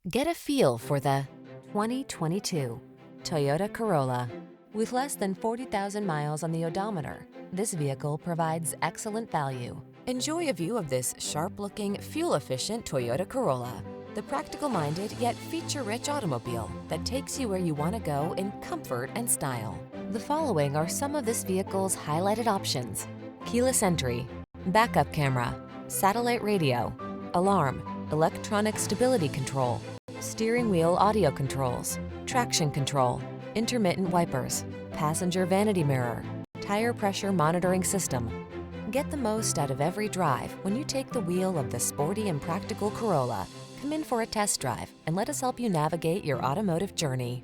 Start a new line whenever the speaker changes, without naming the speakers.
Get a feel for the 2022 Toyota Corolla. With less than 40,000 miles on the odometer, this vehicle provides excellent value. Enjoy a view of this sharp-looking, fuel-efficient Toyota Corolla, the practical-minded yet feature-rich automobile that takes you where you want to go in comfort and style. The following are some of this vehicle's highlighted options: keyless entry, backup camera, satellite radio, alarm, electronic stability control, steering wheel audio controls, traction control, intermittent wipers, passenger vanity mirror, tire pressure monitoring system. Get the most out of every drive when you take the wheel of the sporty and practical Corolla. Come in for a test drive and let us help you navigate your automotive journey.